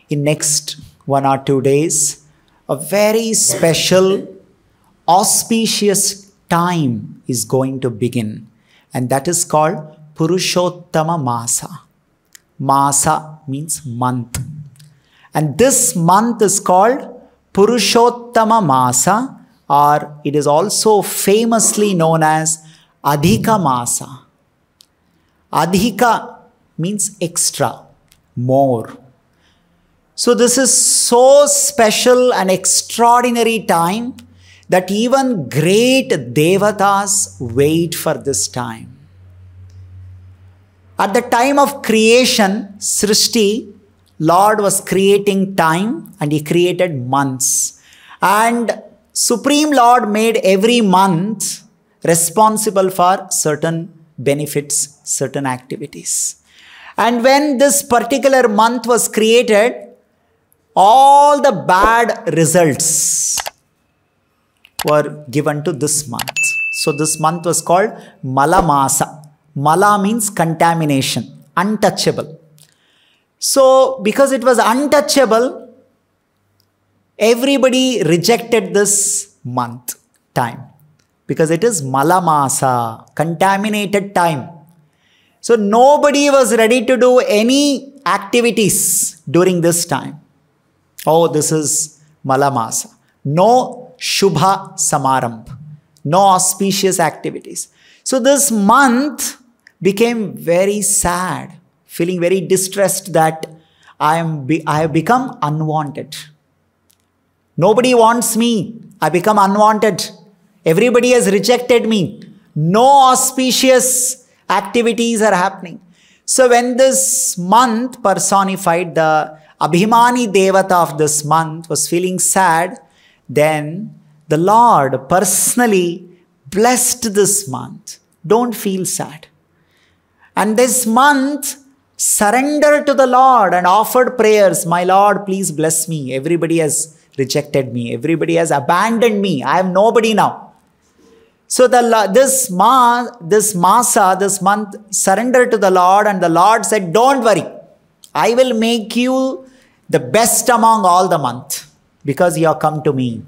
in next 1 or 2 days, a very special, auspicious time is going to begin. And that is called Purushottam Masa. Masa means month. And this month is called Purushottam Masa, or it is also famously known as Adhika Masa. Adhika means extra, more. So this is so special and extraordinary time that even great devatas wait for this time. At the time of creation, Srishti, Lord was creating time and he created months. And Supreme Lord made every month responsible for certain benefits, certain activities. And when this particular month was created, all the bad results were given to this month. So this month was called Mala Masa. Mala means contamination, untouchable. So because it was untouchable, everybody rejected this month time. Because it is Mala Masa, contaminated time. So nobody was ready to do any activities during this time. Oh, this is Mala Masa. No Shubha Samarambh. No auspicious activities. So this month became very sad, feeling very distressed that I have become unwanted. Nobody wants me. I become unwanted. Everybody has rejected me. No auspicious activities are happening. So when this month personified, the Abhimani Devata of this month was feeling sad, then the Lord personally blessed this month. Don't feel sad. And this month, surrender to the Lord and offered prayers. My Lord, please bless me. Everybody has rejected me. Everybody has abandoned me. I am nobody now. So this month, surrender to the Lord, and the Lord said, don't worry. I will make you the best among all the month because you have come to me.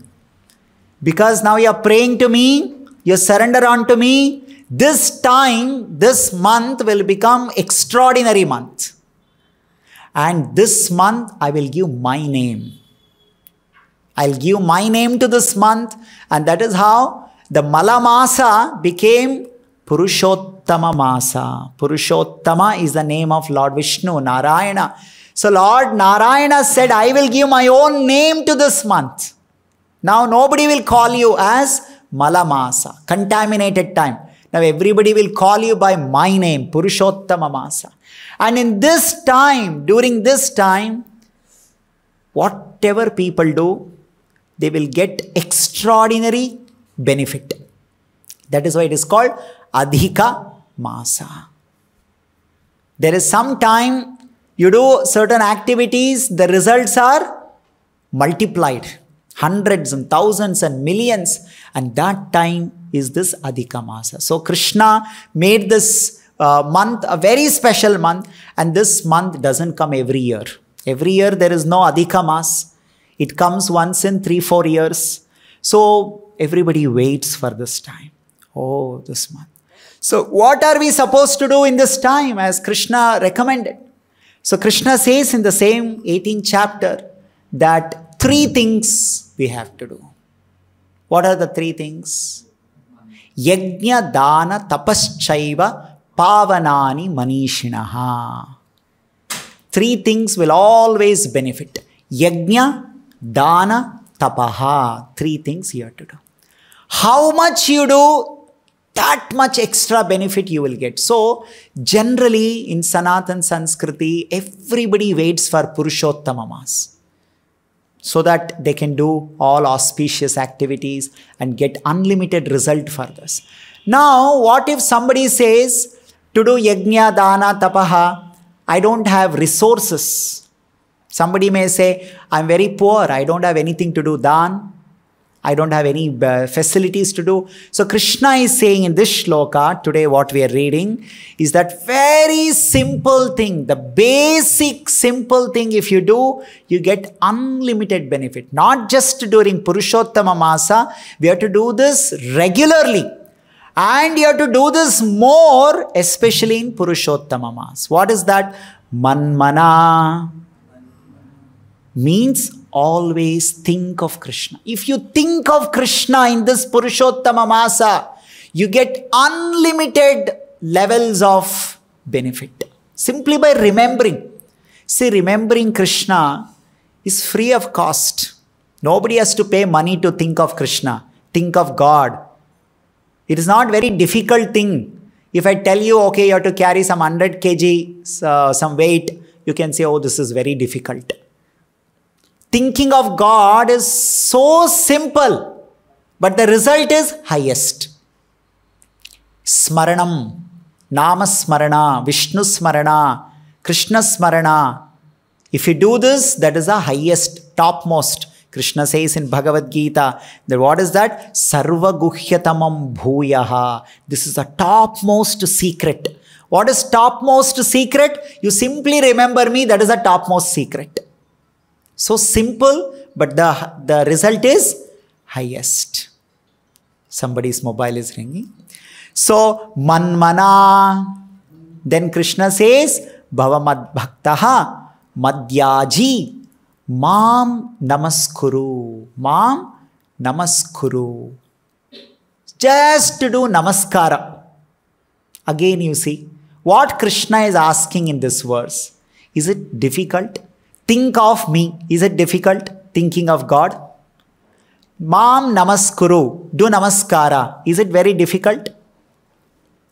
Because now you are praying to me, you surrender unto me. This time, this month will become extraordinary month. And this month, I will give my name. I'll give my name to this month. And that is how the Mala Masa became Purushottama Masa. Purushottama is the name of Lord Vishnu, Narayana. So Lord Narayana said, I will give my own name to this month. Now nobody will call you as Mala Masa, contaminated time. Now everybody will call you by my name, Purushottama Masa. And in this time, during this time, whatever people do, they will get extraordinary benefit. That is why it is called Adhika Masa. There is some time you do certain activities, the results are multiplied. Hundreds and thousands and millions. And that time is this Adhika Masa. So Krishna made this month a very special month. And this month doesn't come every year. Every year there is no Adhika Mas. It comes once in 3-4 years. So everybody waits for this time. Oh, this month. So what are we supposed to do in this time as Krishna recommended? So Krishna says in the same 18th chapter that 3 things we have to do. What are the 3 things? Yajna, Dana, Tapaschaiva, Pavanani, Manishinaha. 3 things will always benefit. Yajna, Dana, Tapaha. 3 things you have to do. How much you do, that much extra benefit you will get. So, generally in Sanatan Sanskriti, everybody waits for Purushottama Mas, so that they can do all auspicious activities and get unlimited result for this. Now, what if somebody says, to do Yajna, Dana, Tapaha, I don't have resources. Somebody may say, I'm very poor, I don't have anything to do Dan. I don't have any facilities to do. So Krishna is saying in this shloka, today what we are reading, is that very simple thing, the basic simple thing, if you do, you get unlimited benefit. Not just during Purushottama Masa, we have to do this regularly. And you have to do this more, especially in Purushottama Masa. What is that? Manmana means always think of Krishna. If you think of Krishna in this Purushottama Masa, you get unlimited levels of benefit. Simply by remembering. See, remembering Krishna is free of cost. Nobody has to pay money to think of Krishna, think of God. It is not very difficult thing. If I tell you, okay, you have to carry some 100 kg, some weight, you can say, oh, this is very difficult. Thinking of God is so simple, but the result is highest. Smaranam, Namasmarana, Vishnu Smarana, Krishna Smarana. If you do this, that is the highest, topmost. Krishna says in Bhagavad Gita, that what is that? Sarva Guhyatamam Bhuyaha. This is the topmost secret. What is topmost secret? You simply remember me, that is the topmost secret. So simple, but the result is highest. Somebody's mobile is ringing. So, Manmana. Then Krishna says, Bhavamad Bhaktaha Madhyaji Mam Namaskuru. Mam Namaskuru. Just to do Namaskara. Again you see, what Krishna is asking in this verse. Is it difficult? Think of me. Is it difficult thinking of God? Mam Namaskuru. Do Namaskara. Is it very difficult?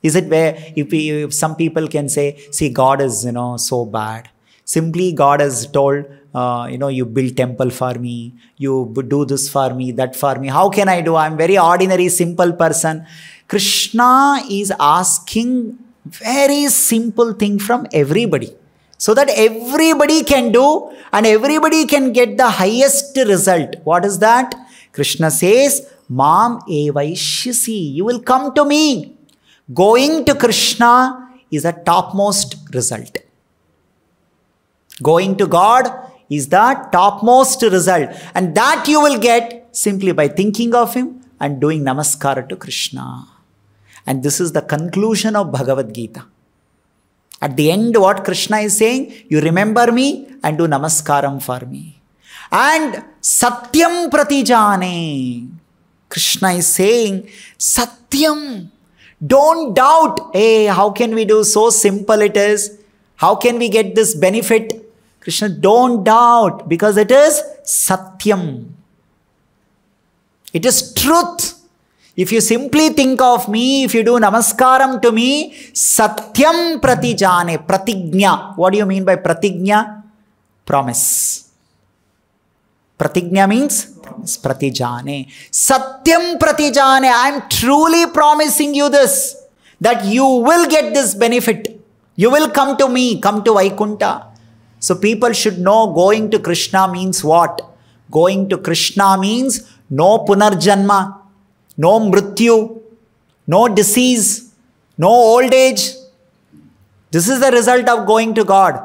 Is it where if some people can say, see, God is, so bad. Simply God has told, you build temple for me. You do this for me, that for me. How can I do? I'm very ordinary, simple person. Krishna is asking very simple thing from everybody. So that everybody can do and everybody can get the highest result. What is that? Krishna says, Mam evaishyasi. You will come to me. Going to Krishna is a topmost result. Going to God is the topmost result. And that you will get simply by thinking of Him and doing Namaskara to Krishna. And this is the conclusion of Bhagavad Gita. At the end, what Krishna is saying, you remember me and do Namaskaram for me. And Satyam Pratijane. Krishna is saying, Satyam. Don't doubt. Hey, how can we do? So simple it is. How can we get this benefit? Krishna, don't doubt, because it is Satyam. It is truth. If you simply think of me, if you do Namaskaram to me, Satyam Pratijane, Pratignya. What do you mean by Pratignya? Promise. Pratignya means promise. Pratijane. Satyam Pratijane. I am truly promising you this, that you will get this benefit. You will come to me, come to Vaikunta. So people should know going to Krishna means what? Going to Krishna means no Punarjanma, no Mrityu, no disease, no old age. This is the result of going to God.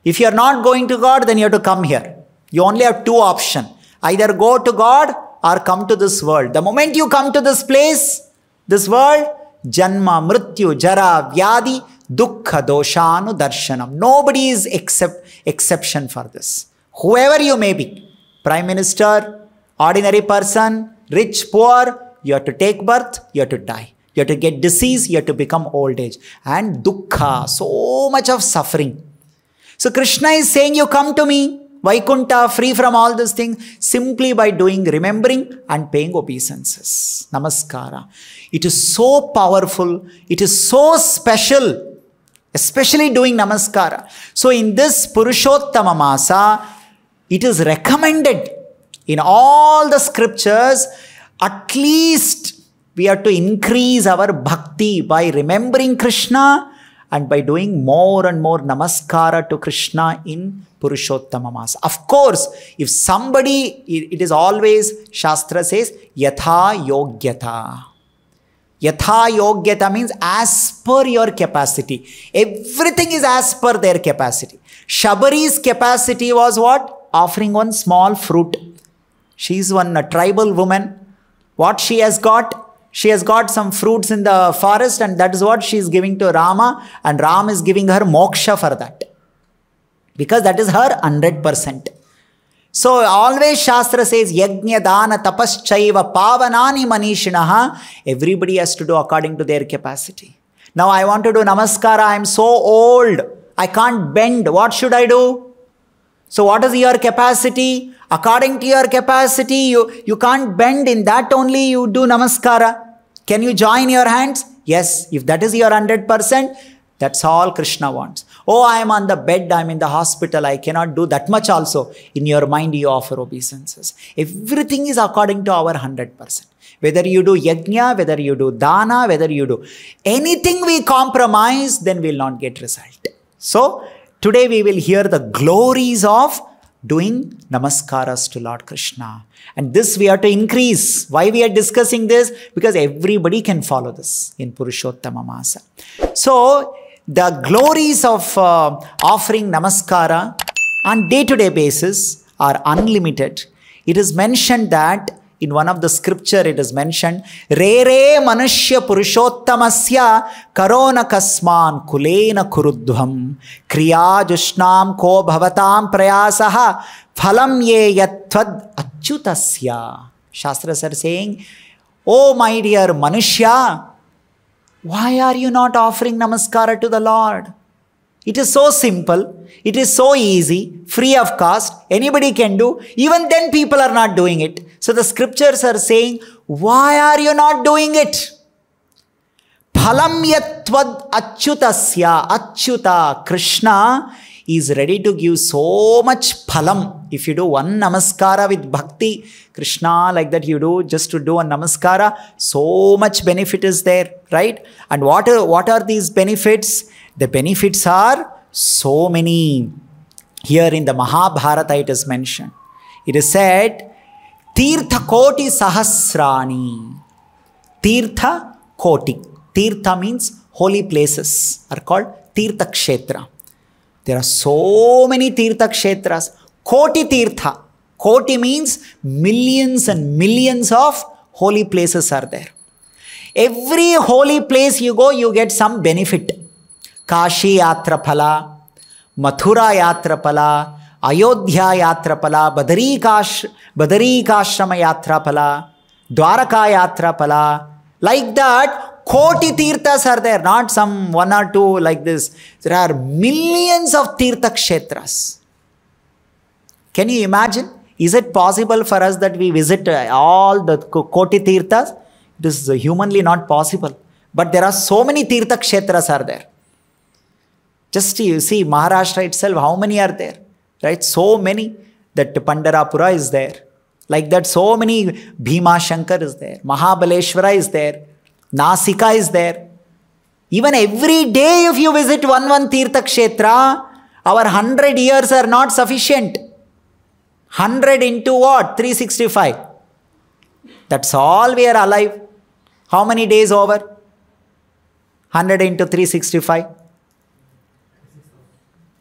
If you are not going to God, then you have to come here. You only have two options. Either go to God or come to this world. The moment you come to this place, this world, Janma, Mrityu, Jara, Vyadi, Dukkha, Doshanu, Darshanam. Nobody is exception for this. Whoever you may be, Prime Minister, ordinary person, rich, poor, you have to take birth, you have to die. You have to get disease, you have to become old age. And dukkha, so much of suffering. So Krishna is saying, you come to me, Vaikunta, free from all these things, simply by doing, remembering and paying obeisances. Namaskara. It is so powerful. It is so special, especially doing Namaskara. So in this Purushottama Masa, it is recommended in all the scriptures, at least we have to increase our bhakti by remembering Krishna and by doing more and more namaskara to Krishna in Purushottam Masa. Of course, if somebody, it is always, Shastra says, yatha yogyata. Yatha yogyata means as per your capacity. Everything is as per their capacity. Shabari's capacity was what? Offering one small fruit. She is a tribal woman. What she has got? She has got some fruits in the forest, and that is what she is giving to Rama, and Ram is giving her moksha for that. Because that is her 100%. So always Shastra says, Yajna dana tapaschaiva pavanani manishinaha. Everybody has to do according to their capacity. Now I want to do namaskara. I am so old. I can't bend. What should I do? So what is your capacity? According to your capacity, you can't bend. In that only you do namaskara. Can you join your hands? Yes. If that is your 100%, that's all Krishna wants. Oh, I am on the bed, I am in the hospital, I cannot do that much also. In your mind you offer obeisances. Everything is according to our 100%. Whether you do yajna, whether you do dana, whether you do anything we compromise, then we will not get result. So, today we will hear the glories of doing namaskaras to Lord Krishna. And this we have to increase. Why we are discussing this? Because everybody can follow this in Purushottam Masa. So, the glories of offering namaskara on day-to-day basis are unlimited. It is mentioned that in one of the scripture it is mentioned, Rere manushya purushottamasya karona kasman kulena kurudhvam kriya jushnam ko bhavatam prayasaha phalam ye yatvad achyutasya. Shastras are saying, oh my dear manushya, why are you not offering namaskara to the Lord? It is so simple. It is so easy, free of cost. Anybody can do. Even then people are not doing it. So the scriptures are saying, why are you not doing it? Phalam yatvad achyutasya. Achyuta, Krishna is ready to give so much phalam. If you do one namaskara with bhakti, Krishna, like that you do, just to do a namaskara, so much benefit is there, right? And what are these benefits? The benefits are so many. Here in the Mahabharata it is mentioned. It is said, Tirtha Koti Sahasrani. Tirtha Koti. Tirtha means holy places are called Tirtha Kshetra. There are so many Tirtha Kshetras. Koti Tirtha. Koti means millions and millions of holy places are there. Every holy place you go, you get some benefit. Kashi Yatra Phala, Mathura Yatra Phala, Ayodhya Yatra Phala, Badarikashrama Yatra Phala, Dwaraka Yatra Phala. Like that, Koti Tirthas are there, not some one or two like this. There are millions of Tirtha Kshetras. Can you imagine? Is it possible for us that we visit all the Koti Tirthas? It is humanly not possible. But there are so many Tirtha Kshetras are there. Just you see Maharashtra itself, how many are there? Right? So many. That Pandarapura is there. Like that, so many. Bhima Shankar is there. Mahabaleshwara is there. Nasika is there. Even every day if you visit one Tirtha Kshetra, our 100 years are not sufficient. 100 into what? 365. That's all we are alive. How many days over? 100 into 365.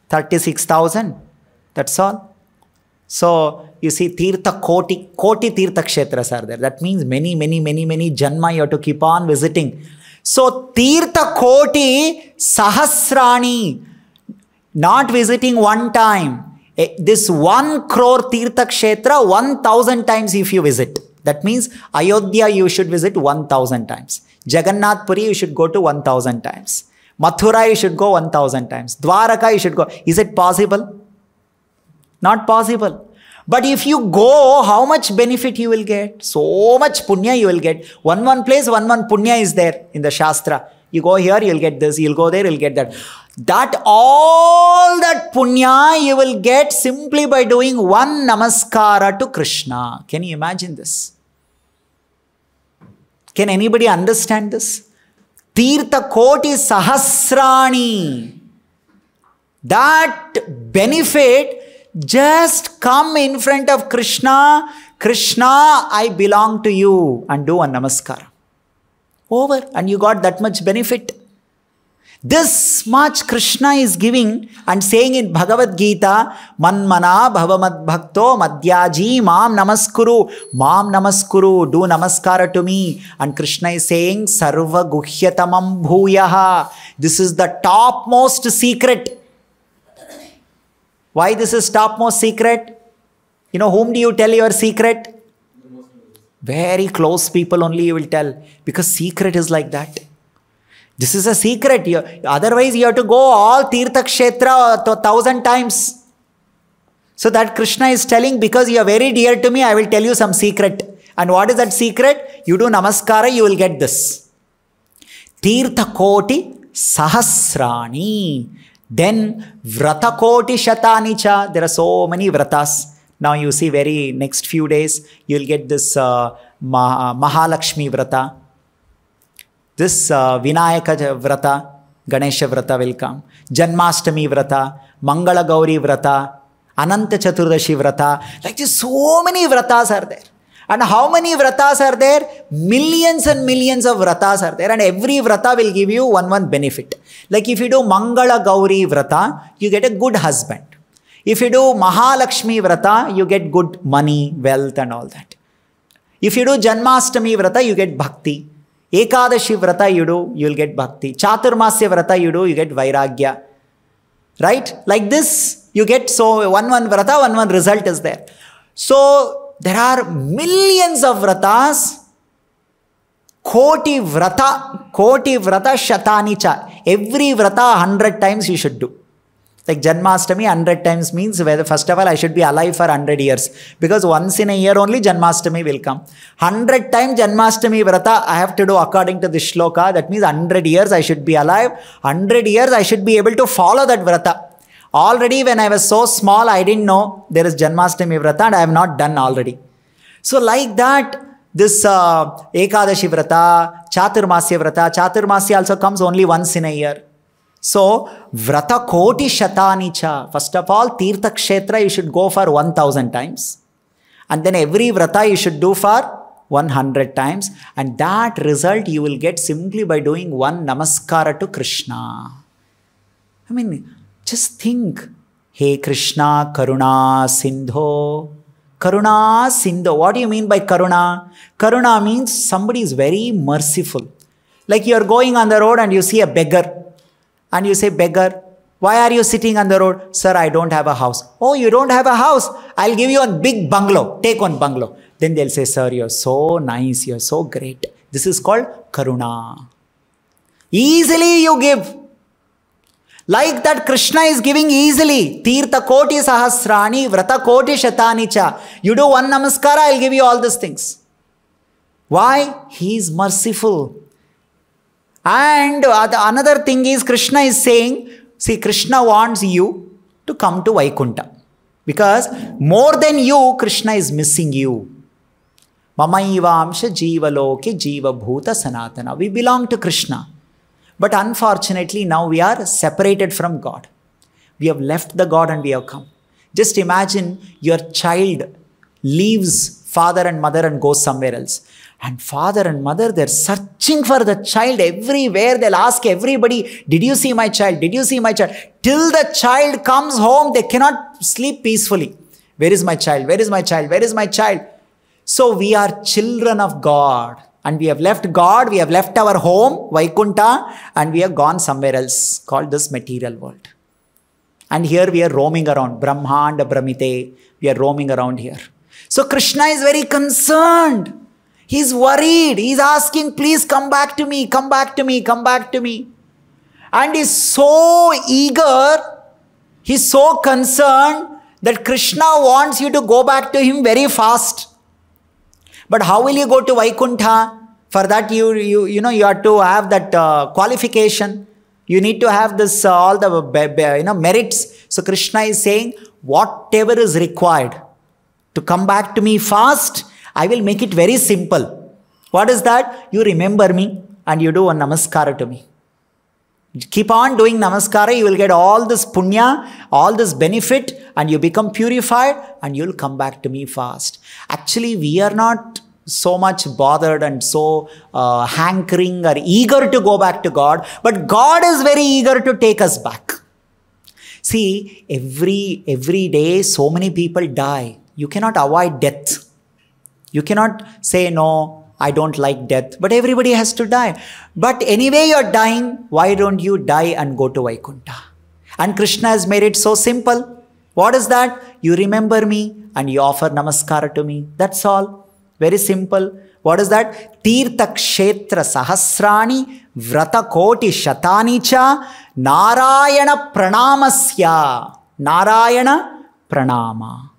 36,000. That's all. So, you see, Tirtha Koti Tirtha Kshetras are there. That means many Janma you have to keep on visiting. So, Tirtha Koti Sahasrani, not visiting one time. This 1 crore Tirtha Kshetra, 1,000 times if you visit. That means Ayodhya you should visit 1,000 times. Jagannath Puri you should go to 1,000 times. Mathura you should go 1,000 times. Dwaraka you should go. Is it possible? Not possible. But if you go, how much benefit you will get? So much punya you will get. One place, one punya is there in the Shastra. You go here, you will get this. You will go there, you will get that. That all that punya you will get simply by doing one namaskara to Krishna. Can you imagine this? Can anybody understand this? Tirtha Koti Sahasrani. That benefit, just come in front of Krishna. Krishna, I belong to you, and do a namaskar. Over, and you got that much benefit. This much Krishna is giving and saying in Bhagavad Gita, Manmana bhavamad bhakto madhyaji mam namaskuru, do namaskara to me. And Krishna is saying, Sarva guhyatamam bhuyaha. This is the topmost secret. Why this is topmost secret? You know, whom do you tell your secret? Very close people only you will tell. Because secret is like that. This is a secret. Otherwise, you have to go all Tirtha Kshetra 1,000 times. So that Krishna is telling, because you are very dear to me, I will tell you some secret. And what is that secret? You do namaskara, you will get this. Tirtha Koti Sahasrani. Then Vrata Koti Shatani cha. There are so many vratas. Now you see very next few days, you will get this Mahalakshmi Vrata. This Vinayaka Vrata, Ganesha Vrata will come. Janmashtami Vrata, Mangala Gauri Vrata, Ananta Chaturdashi Vrata. Like this, so many vratas are there. And how many vratas are there? Millions and millions of vratas are there. And every vrata will give you one benefit. Like if you do Mangala Gauri Vrata, you get a good husband. If you do Mahalakshmi Vrata, you get good money, wealth and all that. If you do Janmashtami Vrata, you get bhakti. Ekadashi Vrata you do, you will get bhakti. Chaturmasya Vrata you do, you get vairagya. Right? Like this, you get, so one Vrata, one result is there. So, there are millions of Vratas. Koti Vrata Shatani cha. Every Vrata 100 times you should do. Like Janmashtami 100 times means, first of all, I should be alive for 100 years. Because once in a year only Janmashtami will come. 100 times Janmashtami Vrata I have to do according to this shloka. That means 100 years I should be alive. 100 years I should be able to follow that Vrata. Already when I was so small, I didn't know there is Janmashtami Vrata and I have not done already. So like that, this Ekadashi Vrata, Chaturmasya Vrata. Chaturmasya also comes only once in a year. So, Vrata Koti Shatani cha. First of all, Tirtha Kshetra you should go for 1,000 times. And then every Vrata you should do for 100 times. And that result you will get simply by doing one namaskara to Krishna. I mean, just think. Hey Krishna, Karuna Sindho. Karuna Sindho. What do you mean by Karuna? Karuna means somebody is very merciful. Like you are going on the road and you see a beggar. And you say, beggar, why are you sitting on the road? Sir, I don't have a house. Oh, you don't have a house? I'll give you a big bungalow. Take one bungalow. Then they'll say, sir, you're so nice. You're so great. This is called Karuna. Easily you give. Like that Krishna is giving easily. Tirtha Koti Sahasrani, Vrata Koti Shatani cha. You do one namaskara, I'll give you all these things. Why? He is merciful. And another thing is Krishna is saying, see, Krishna wants you to come to Vaikuntha. Because more than you, Krishna is missing you. Mamaivamsha jiva loke jiva bhuta sanatana. We belong to Krishna. But unfortunately, now we are separated from God. We have left the God and we have come. Just imagine your child leaves father and mother and goes somewhere else. And father and mother, they're searching for the child everywhere. They'll ask everybody, did you see my child? Did you see my child? Till the child comes home, they cannot sleep peacefully. Where is my child? Where is my child? Where is my child? So we are children of God. And we have left God, we have left our home, Vaikuntha, and we have gone somewhere else, called this material world. And here we are roaming around, Brahmanda Brahmite, we are roaming around here. So Krishna is very concerned. He's worried. He's asking, please come back to me, come back to me, come back to me. And he's so eager, he's so concerned that Krishna wants you to go back to him very fast. But how will you go to Vaikuntha? For that you have to have that qualification. You need to have this all the merits. So Krishna is saying, whatever is required to come back to me fast, I will make it very simple. What is that? You remember me. and you do a namaskara to me. Keep on doing namaskara, you will get all this punya, all this benefit, and you become purified, and you'll come back to me fast. Actually, we are not so much bothered and so hankering or eager to go back to God, but God is very eager to take us back. See, every day so many people die. You cannot avoid death. You cannot say, no, I don't like death, but everybody has to die. But anyway, you're dying. Why don't you die and go to Vaikuntha? And Krishna has made it so simple. What is that? You remember me and you offer namaskara to me. That's all. Very simple. What is that? Tirtha kshetra sahasrani vrata koti shatani cha narayana pranamasya. Narayana pranama.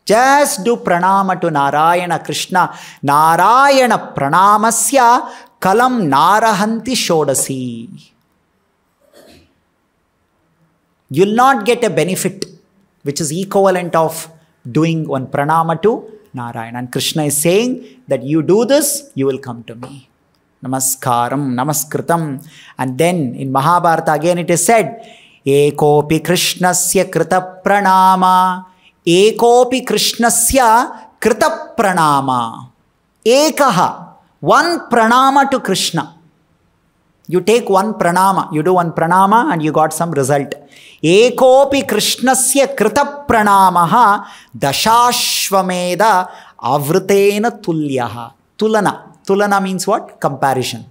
Just do pranama to Narayana Krishna. Narayana pranamasya kalam narahanti shodasi. You'll not get a benefit which is equivalent of doing one pranama to Narayana. And Krishna is saying that you do this, you will come to me. Namaskaram, namaskritam. And then in Mahabharata again it is said, Ekopi Krishnasya krita pranama. Ekopi Krishnasya krita pranama. Ekaha. One pranama to Krishna. You take one pranama. You do one pranama and you got some result. Ekopi Krishnasya krita pranamaha dashashvameda avrutena tulyaha. Tulana. Tulana means what? Comparison.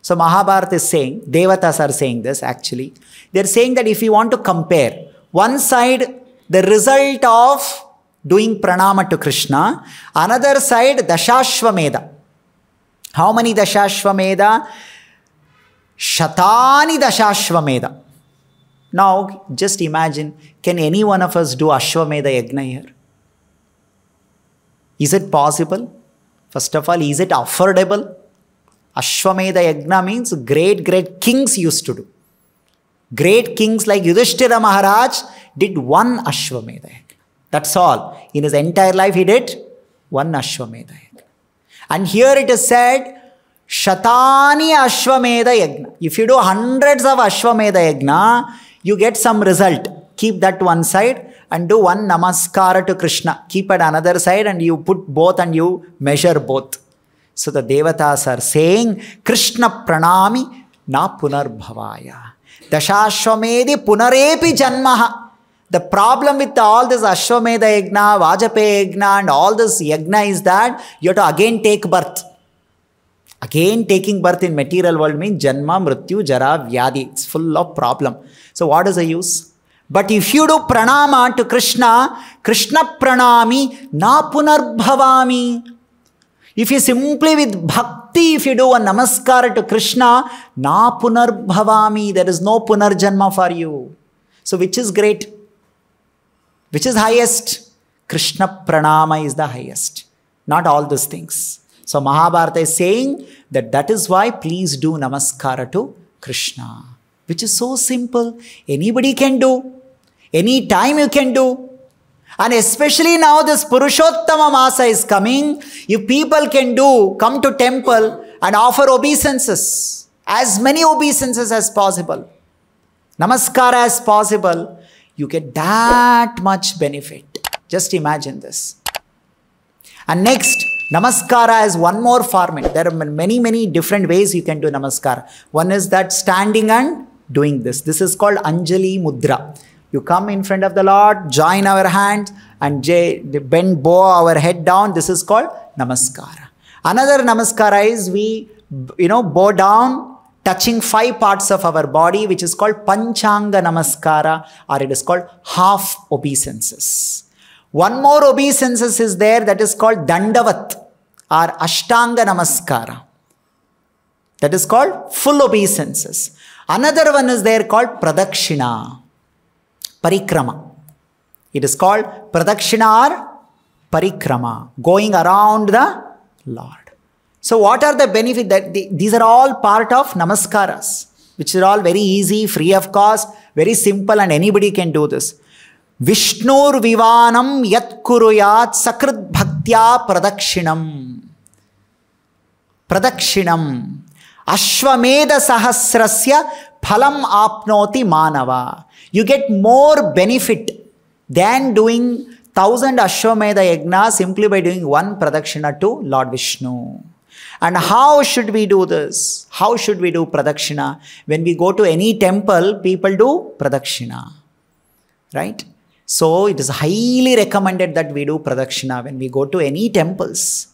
So Mahabharata is saying, Devatas are saying this actually. They are saying that if you want to compare, one side the result of doing pranama to Krishna, another side dashashvameda. How many dashashvameda? Shatani dashashvameda. Now just imagine, can any one of us do Ashwamedha Yajna here? Is it possible? First of all, is it affordable? Ashwamedha Yajna means great kings used to do. Great kings like Yudhishthira Maharaj did one Ashwamedha Yajna. That's all. In his entire life he did one Ashwamedha Yajna. And here it is said, Shatani Ashwamedha Yajna. If you do hundreds of Ashwamedha Yajna, you get some result. Keep that one side and do one namaskara to Krishna. Keep it another side and you put both and you measure both. So the Devatas are saying, Krishna pranami na punarbhavaya. Dashashvamedi punarepi janmaha. The problem with all this Ashwamedha Yajna, Vajapaya Yajna and all this Yajna is that you have to again take birth. Again taking birth in material world means Janma, Mrityu, Jara, Vyadi. It's full of problem. So what is the use? But if you do pranama to Krishna, Krishna pranami na punarbhavami. If you simply with bhakti, if you do a namaskar to Krishna, na punarbhavami. There is no punarjanma for you. So which is great? Which is highest? Krishna pranama is the highest. Not all these things. So Mahabharata is saying that is why please do namaskara to Krishna. Which is so simple. Anybody can do. Any time you can do. And especially now this Purushottam Masa is coming. If people can do, come to temple and offer obeisances. As many obeisances as possible. Namaskara as possible. You get that much benefit. Just imagine this. And next, namaskara has one more format. There are many different ways you can do namaskara. One is that standing and doing this. This is called Anjali Mudra. You come in front of the Lord, join our hands and bend, bow our head down. This is called namaskara. Another namaskara is we, bow down, touching 5 parts of our body, which is called Panchanga Namaskara, or it is called half obeisances. One more obeisances is there, that is called Dandavat or Ashtanga Namaskara. That is called full obeisances. Another one is there called Pradakshina, Parikrama. It is called Pradakshina or Parikrama, going around the Lord. So what are the benefits? These are all part of Namaskaras, which are all very easy, free of cost, very simple, and anybody can do this. Vishnur Vivanam Yat Kuruyat Sakrit Bhaktya Pradakshinam. Pradakshinam. Ashwamedha sahasrasya phalam apnoti manava. You get more benefit than doing 1000 Ashwamedha yajna simply by doing one Pradakshina to Lord Vishnu. And how should we do this? How should we do Pradakshina? When we go to any temple, people do Pradakshina. Right? So it is highly recommended that we do Pradakshina when we go to any temples.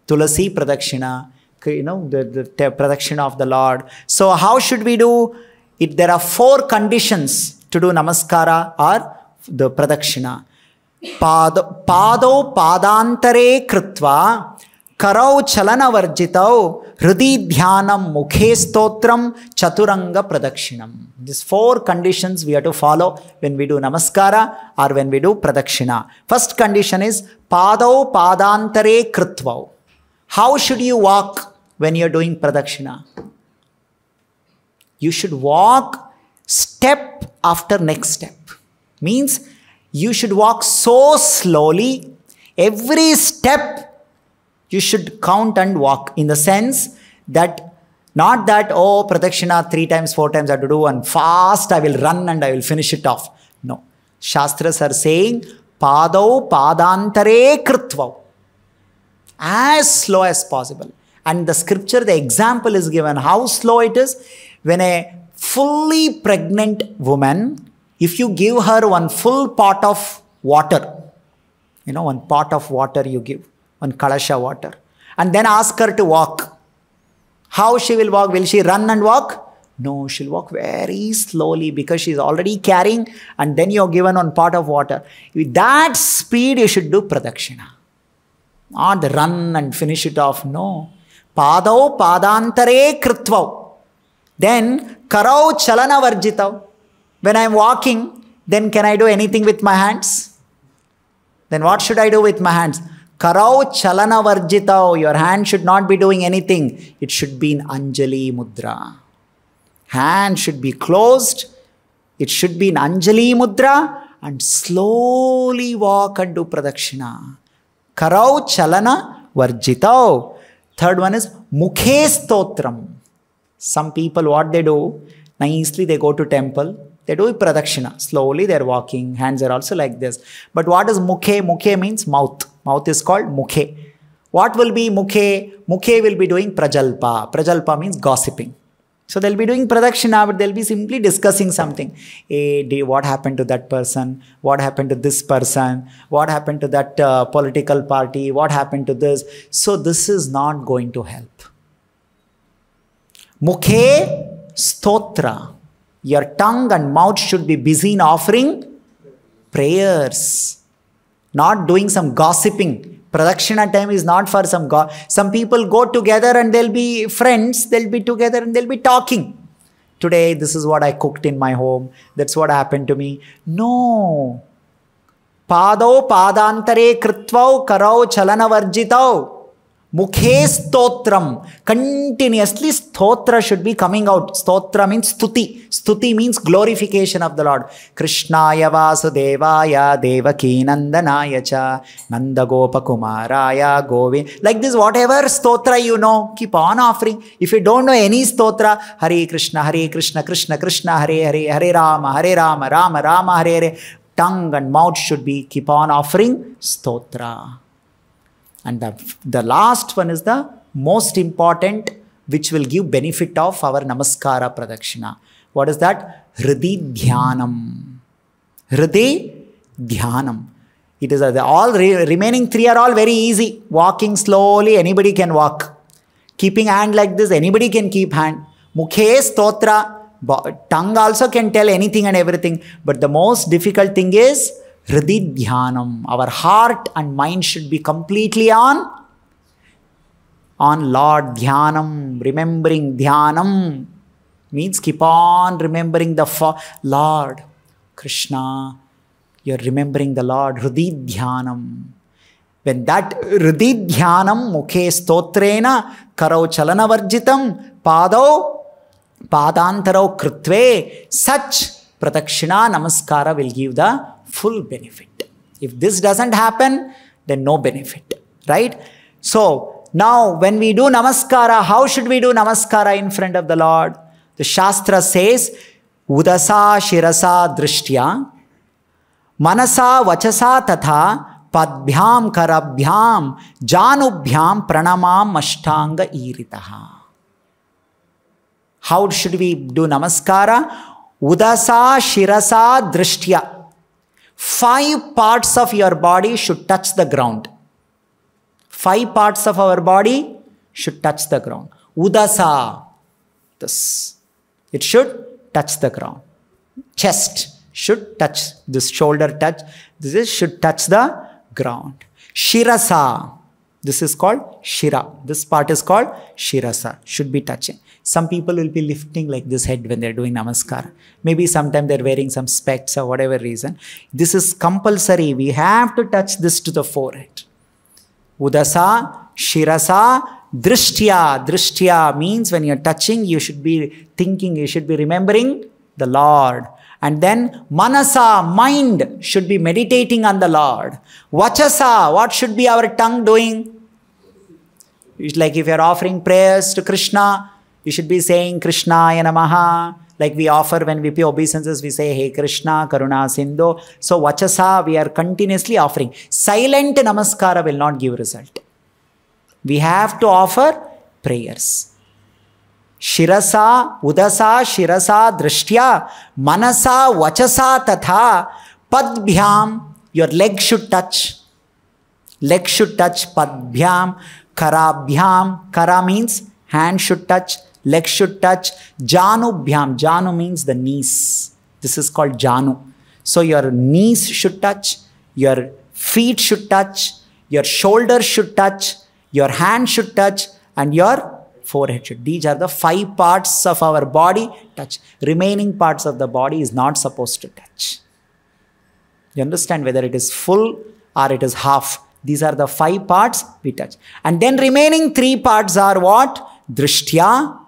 Tulasi Pradakshina, the Pradakshina of the Lord. So how should we do it? There are 4 conditions to do Namaskara or the Pradakshina. Pado padantare kritva karau chalana varjitau hridi dhyanam mukhe stotram chaturanga pradakshinam. These 4 conditions we have to follow when we do Namaskara or when we do Pradakshina. First condition is pado padantare kritva. How should you walk when you are doing Pradakshina? You should walk step after next step. Means you should walk so slowly. Every step you should count and walk, in the sense that not that, oh, Pradakshina 3 times, 4 times I have to do and fast I will run and I will finish it off. No. Shastras are saying pado padantare kritva. As slow as possible. And the scripture, the example is given how slow it is. When a fully pregnant woman, if you give her one full pot of water, one pot of water you give, one kalasha water, and then ask her to walk, how she will walk? Will she run and walk? No, she'll walk very slowly because she's already carrying, and then you're given one pot of water. With that speed, you should do Pradakshina. Not run and finish it off. No. Pado padantare kritva. Then karau chalana varjitav. When I'm walking, then can I do anything with my hands? Then what should I do with my hands? Karau chalana varjitav. Your hand should not be doing anything. It should be in Anjali mudra. Hand should be closed. It should be in Anjali mudra, and slowly walk and do Pradakshina. Karau chalana varjitav. Third one is mukhe stotram. Some people, what they do, nicely they go to temple, they do Pradakshina. Slowly they are walking, hands are also like this. But what is mukhe? Mukhe means mouth. Mouth is called mukhe. What will be mukhe? Mukhe will be doing prajalpa. Prajalpa means gossiping. So they'll be doing Pradakshina, but they'll be simply discussing something. Hey, what happened to that person? What happened to this person? What happened to that political party? What happened to this? So this is not going to help. Mukhe stotra. Your tongue and mouth should be busy in offering prayers. Not doing some gossiping. Pradakshina time is not for some people go together and they'll be friends, they'll be together and they'll be talking. Today, this is what I cooked in my home. That's what happened to me. No. Pado padantare kritvau karau chalana varjitau. Mukhe stotram. Continuously stotra should be coming out. Stotra means stuti. Stuti means glorification of the Lord. Krishnaya Vasudevaya Devaki Nandanaya cha Nandagopa Kumaraya Govind. Like this, whatever stotra you know, keep on offering. If you don't know any stotra, Hare Krishna, Krishna Krishna, Hare Hare, Hare Rama, Rama Rama, Hare Hare. Tongue and mouth should be keep on offering stotra. And the last one is the most important, which will give benefit of our Namaskara Pradakshina. What is that? Hridi Dhyanam. Hridi Dhyanam. It is all remaining 3 are all very easy. Walking slowly, anybody can walk. Keeping hand like this, anybody can keep hand. Mukhe stotra. Tongue also can tell anything and everything. But the most difficult thing is Hridi Dhyanam. Our heart and mind should be completely on Lord. Dhyanam, remembering. Dhyanam means keep on remembering the Lord. Krishna, you're remembering the Lord. Hridi Dhyanam. When that Hridi Dhyanam, mukhe stotrena, karau chalana varjitam, padantaro kritve, such Pradakshina Namaskara will give the full benefit. If this doesn't happen, then no benefit, right? So, Now, when we do namaskara, how should we do namaskara in front of the Lord? The Shastra says, Udasa shirasa drishtya, manasa vachasa tatha, padbhyam karabhyam, janubhyam pranamam ashtanga iritaha. How should we do namaskara? Udasa shirasa drishtya. 5 parts of your body should touch the ground. 5 parts of our body should touch the ground. Udasa. This. It should touch the ground. Chest should touch. This shoulder touch. This should touch the ground. Shirasa. This is called Shira. This part is called Shirasa. Should be touching. Some people will be lifting like this head when they're doing namaskar. Maybe sometime they're wearing some specs or whatever reason. This is compulsory. We have to touch this to the forehead. Udasa, Shirasa, Drishtya. Drishtya means when you're touching, you should be thinking, you should be remembering the Lord. And then Manasa, mind, should be meditating on the Lord. Vachasa, what should be our tongue doing? It's like if you're offering prayers to Krishna, you should be saying Krishnaya Namaha. Like we offer when we pay obeisances, we say, Hey Krishna, Karuna Sindhu. So Vachasa, we are continuously offering. Silent namaskara will not give result. We have to offer prayers. Shirasa, Udasa, Shirasa, Drishtya, Manasa, Vachasa, Tatha, Padbhyam, your leg should touch. Leg should touch, Padbhyam, Karabhyam, Kara means hand should touch, leg should touch, Janubhyam, Janu means the knees. This is called Janu. So your knees should touch, your feet should touch, your shoulders should touch, your hand should touch, and your forehead should. These are the 5 parts of our body touch. Remaining parts of the body is not supposed to touch. You understand whether it is full or it is half. These are the 5 parts we touch. And then remaining 3 parts are what? Drishtya,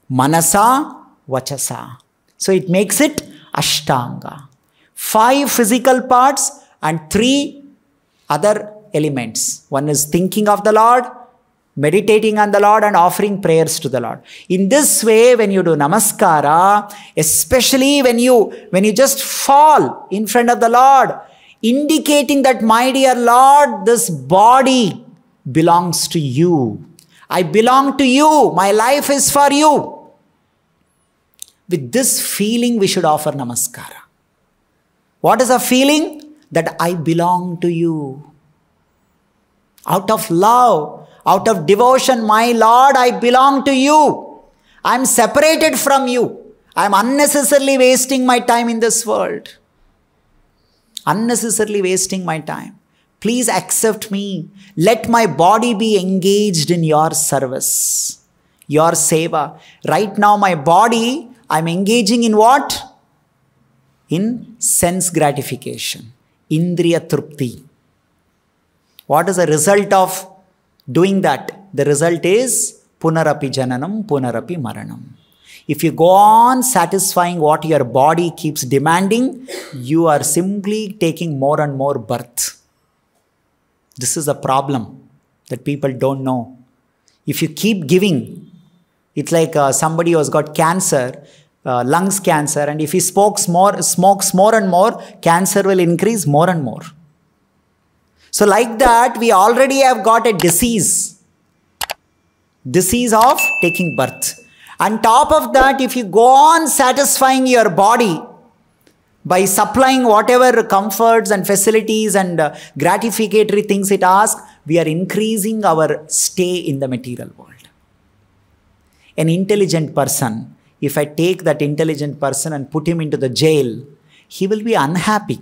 Manasa, Vachasa. So it makes it Ashtanga. 5 physical parts and 3 other elements. One is thinking of the Lord, meditating on the Lord, and offering prayers to the Lord. In this way, when you do namaskara, especially when you just fall in front of the Lord, indicating that, my dear Lord, this body belongs to you. I belong to you. My life is for you. With this feeling, we should offer namaskara. What is a feeling? That I belong to you. Out of love, out of devotion, my Lord, I belong to you. I am separated from you. I am unnecessarily wasting my time in this world. Unnecessarily wasting my time. Please accept me. Let my body be engaged in your service, your seva. Right now, my body, I'm engaging in what? In sense gratification. Indriya trupti. What is the result of doing that? The result is punarapi jananam, punarapi maranam. If you go on satisfying what your body keeps demanding, you are simply taking more and more birth. This is a problem that people don't know. If you keep giving, it's like somebody who has got cancer, lungs cancer, and if he smokes more and more, cancer will increase more and more. So like that, we already have got a disease of taking birth. On top of that, if you go on satisfying your body by supplying whatever comforts and facilities and gratificatory things it asks, we are increasing our stay in the material world. An intelligent person, if I take that intelligent person and put him into the jail, he will be unhappy.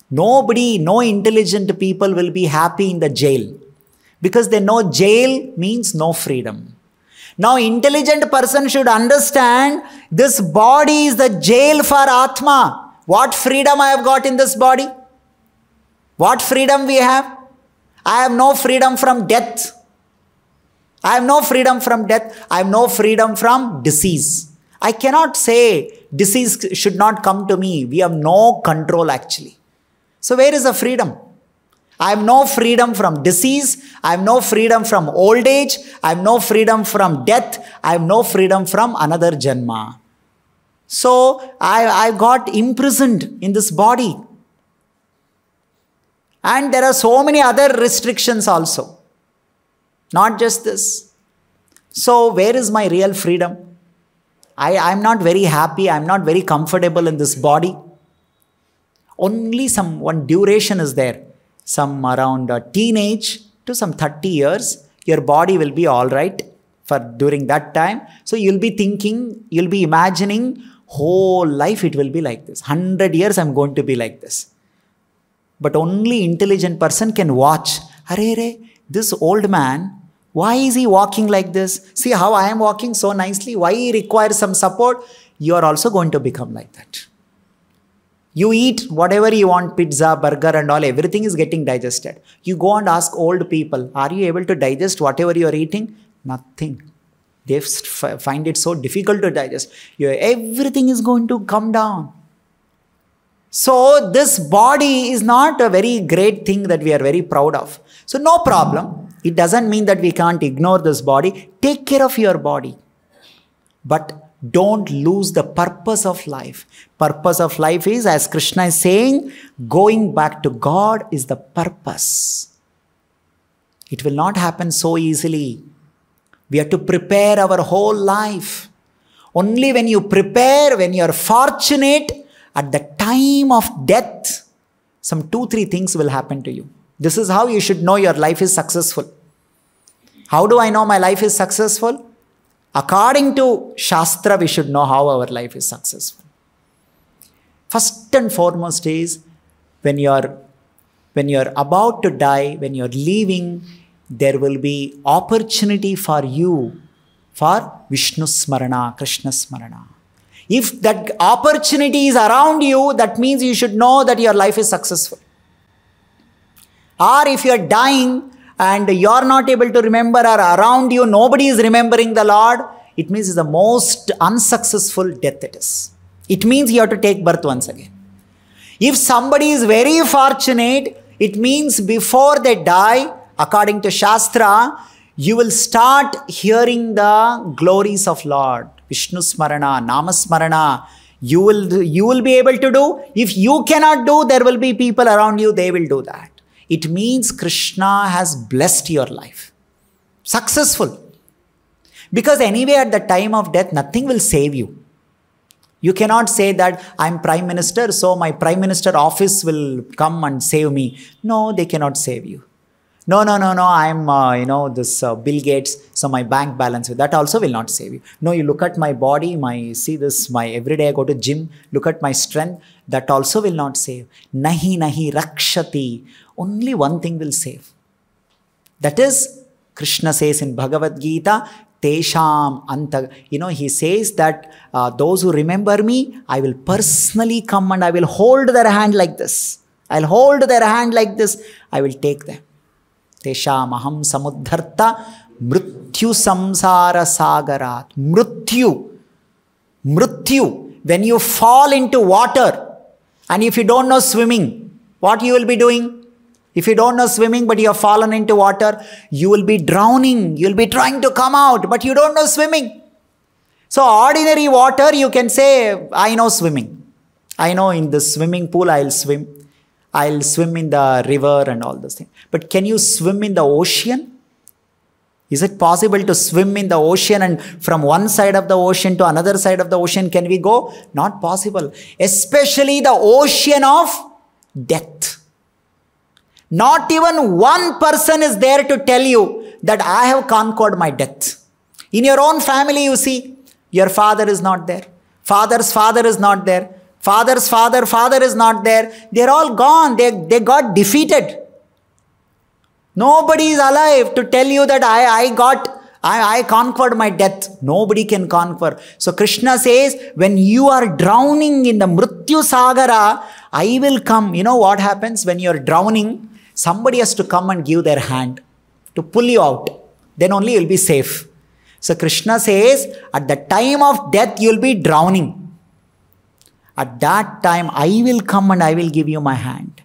Nobody, no intelligent people will be happy in the jail because they know jail means no freedom. Now, intelligent person should understand this body is the jail for Atma. What freedom I have got in this body? What freedom we have? I have no freedom from death. I have no freedom from death. I have no freedom from disease. I cannot say disease should not come to me. We have no control actually. So where is the freedom? I have no freedom from disease. I have no freedom from old age. I have no freedom from death. I have no freedom from another janma. So I got imprisoned in this body. And there are so many other restrictions also. Not just this. So where is my real freedom? I'm not very happy. I'm not very comfortable in this body. Only one duration is there. Some around teenage to some 30 years, your body will be all right for during that time. So you'll be thinking, you'll be imagining, whole life it will be like this. 100 years I'm going to be like this. But only intelligent person can watch. Hare, this old man, why is he walking like this? See how I am walking so nicely. Why he requires some support? You are also going to become like that. You eat whatever you want, pizza, burger and all, everything is getting digested. You go and ask old people, are you able to digest whatever you are eating? Nothing. They find it so difficult to digest. Everything is going to come down. So this body is not a very great thing that we are very proud of. So no problem. It doesn't mean that we can't ignore this body. Take care of your body. But don't lose the purpose of life. Purpose of life is, as Krishna is saying, going back to God is the purpose. It will not happen so easily. We have to prepare our whole life. Only when you prepare, when you are fortunate, at the time of death, some 2-3 things will happen to you. This is how you should know your life is successful. How do I know my life is successful? According to Shastra, we should know how our life is successful. First and foremost is, when you're about to die, when you're leaving, there will be opportunity for you for Vishnu Smarana, Krishna Smarana. If that opportunity is around you, that means you should know that your life is successful. Or if you're dying and you're not able to remember, or around you nobody is remembering the Lord, it means it's the most unsuccessful death it is. It means you have to take birth once again. If somebody is very fortunate, it means before they die, according to Shastra, you will start hearing the glories of Lord. Vishnu Smarana, Namasmarana, you will be able to do. If you cannot do, there will be people around you, they will do that. It means Krishna has blessed your life. Successful. Because anyway, at the time of death, nothing will save you. You cannot say that I'm Prime Minister, so my Prime Minister office will come and save me. No, they cannot save you. No, I'm, this Bill Gates, so my bank balance, that also will not save you. No, you look at my body, every day I go to gym, look at my strength, that also will not save. Nahi rakshati. Only one thing will save. That is, Krishna says in Bhagavad Gita, Tesham Anta. He says that those who remember me, I will personally come and I will hold their hand like this. I'll hold their hand like this. I will take them. Tesham aham samudharta mrityu samsara sagarat. Mrityu. When you fall into water and if you don't know swimming, what you will be doing? If you don't know swimming but you have fallen into water, you will be drowning. You will be trying to come out but you don't know swimming. So ordinary water, you can say, I know swimming. I know in the swimming pool I'll swim. I'll swim in the river and all those things. But can you swim in the ocean? Is it possible to swim in the ocean and from one side of the ocean to another side of the ocean can we go? Not possible. Especially the ocean of death. Not even one person is there to tell you that I have conquered my death. In your own family, you see, your father is not there. Father's father is not there. Father's father is not there. They're all gone. They got defeated. Nobody is alive to tell you that I conquered my death. Nobody can conquer. So Krishna says, when you are drowning in the Mrityu Sagara, I will come. You know what happens when you're drowning? Somebody has to come and give their hand to pull you out. Then only you'll be safe. So Krishna says, at the time of death, you'll be drowning. At that time, I will come and I will give you my hand.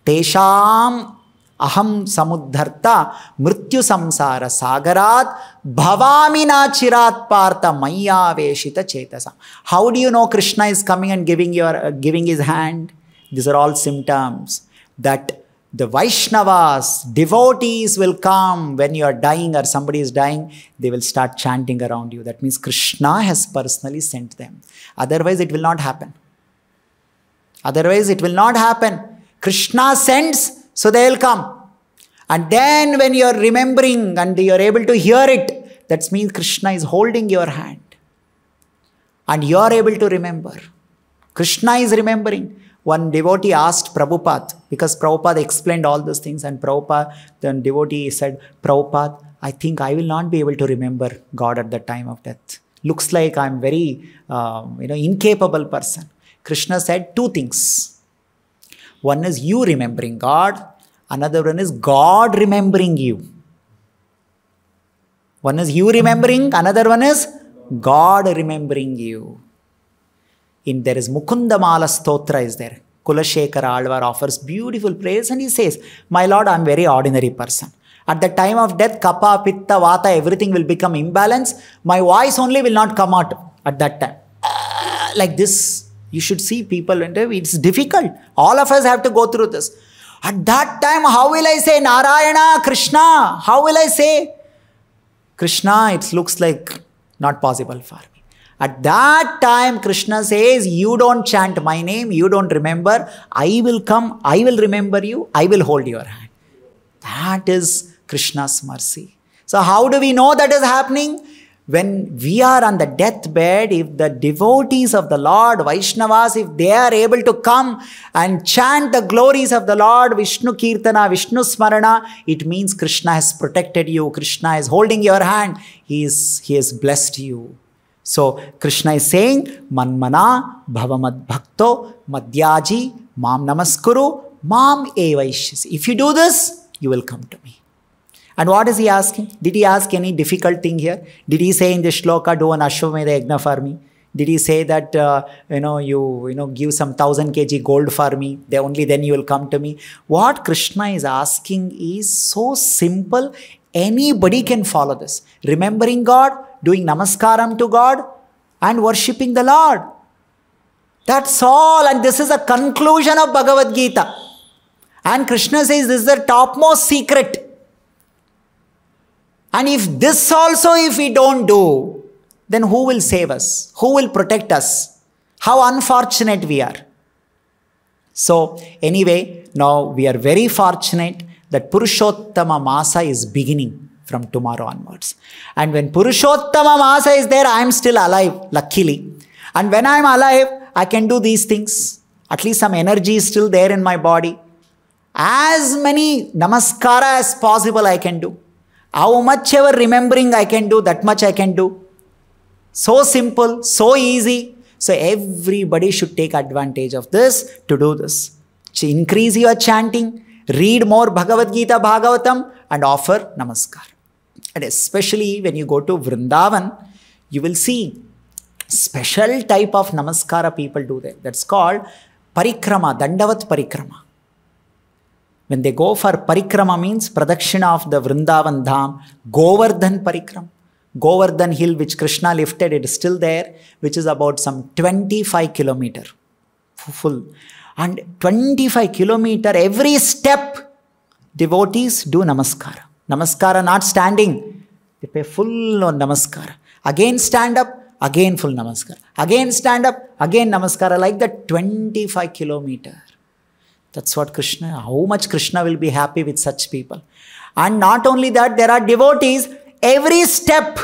Tesham Aham samudharta mrityu samsara sagarat bhavami na chirat partha maya veshita chetasa. How do you know Krishna is coming and giving his hand? These are all symptoms that the Vaishnavas, devotees will come when you are dying or somebody is dying, they will start chanting around you. That means Krishna has personally sent them. Otherwise it will not happen. Otherwise it will not happen. Krishna sends, so they will come. And then when you are remembering and you are able to hear it, that means Krishna is holding your hand. And you are able to remember. Krishna is remembering. One devotee asked Prabhupada, because Prabhupada explained all those things, and Prabhupada, the devotee said, Prabhupada, I think I will not be able to remember God at the time of death. Looks like I am very incapable person. Krishna said two things. One is you remembering God. Another one is God remembering you. One is you remembering. Another one is God remembering you. There is Mukundamala Stotra is there. Kulashekara Alvar offers beautiful praise and he says, my Lord, I am a very ordinary person. At the time of death, Kapha, Pitta, Vata, everything will become imbalanced. My voice only will not come out at that time. Like this. You should see people, and it's difficult. All of us have to go through this. At that time, how will I say Narayana, Krishna? How will I say Krishna? It looks like not possible for me. At that time, Krishna says, you don't chant my name, you don't remember. I will come, I will remember you, I will hold your hand. That is Krishna's mercy. So how do we know that is happening? When we are on the deathbed, if the devotees of the Lord, Vaishnavas, if they are able to come and chant the glories of the Lord, Vishnu Kirtana, Vishnu Smarana, it means Krishna has protected you. Krishna is holding your hand. He has blessed you. So Krishna is saying, Manmana bhavamad bhakto madhyaji mam namaskuru mam evaishyasi. If you do this, you will come to me. And what is he asking? Did he ask any difficult thing here? Did he say in the shloka, do an Ashwamedha yajna for me? Did he say that, you give some 1000 kg gold for me? Only then you will come to me. What Krishna is asking is so simple. Anybody can follow this. Remembering God, doing namaskaram to God, and worshipping the Lord. That's all. And this is a conclusion of Bhagavad Gita. And Krishna says this is the topmost secret. And if this also, if we don't do, then who will save us? Who will protect us? How unfortunate we are. So anyway, now we are very fortunate that Purushottam Masa is beginning from tomorrow onwards. And when Purushottam Masa is there, I am still alive, luckily. And when I am alive, I can do these things. At least some energy is still there in my body. As many namaskara as possible I can do. How much ever remembering I can do, that much I can do. So simple, so easy. So everybody should take advantage of this to do this. Increase your chanting, read more Bhagavad Gita, Bhagavatam, and offer namaskar. And especially when you go to Vrindavan, you will see special type of namaskara people do there. That's called parikrama, dandavat parikrama. When they go for parikrama means Pradakshina of the Vrindavan Dham, Govardhan parikrama. Govardhan hill which Krishna lifted, it is still there, which is about some 25 kilometer full. And 25 kilometer, every step, devotees do namaskara. Namaskara not standing. They pay full on namaskara. Again stand up, again full namaskara. Again stand up, again namaskara. Like that 25 kilometer. That's what Krishna, how much Krishna will be happy with such people. And not only that, there are devotees, every step,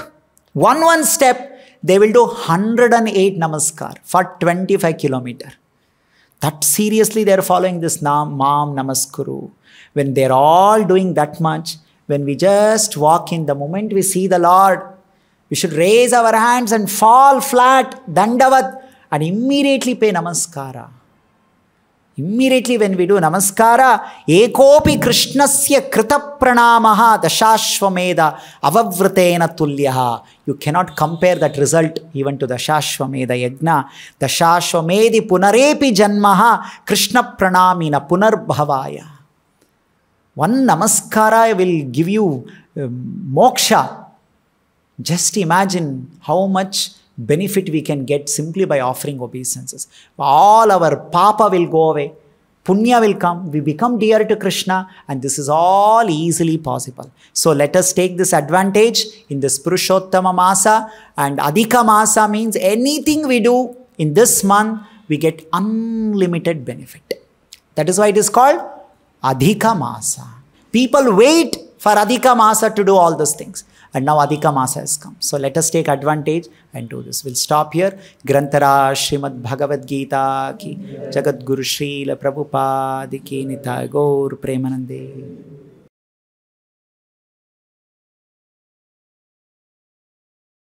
one step, they will do 108 namaskar for 25 kilometer. That seriously they are following this Mam Namaskuru. When they are all doing that much, when we just walk in, the moment we see the Lord, we should raise our hands and fall flat, dandavat, and immediately pay namaskara. Immediately when we do namaskara, ekopi krishnasya krita pranamaha dashashvameda avavrtena tulyaha. You cannot compare that result even to dashashvameda yajna. Dashashvamedi punarepi janmaha krishna pranamina punarbhavaya. One namaskara will give you moksha. Just imagine how much benefit we can get simply by offering obeisances. All our papa will go away. Punya will come. We become dear to Krishna. And this is all easily possible. So let us take this advantage in this Purushottam Masa. And Adhika Masa means anything we do in this month, we get unlimited benefit. That is why it is called Adhika Masa. People wait for Adhika Masa to do all those things. And now Adhika Masa has come. So let us take advantage and do this. We'll stop here. Grantara Srimad Bhagavad Gita ki Jagat Guru Srila Prabhupada ki Nitai Gaur Premanande.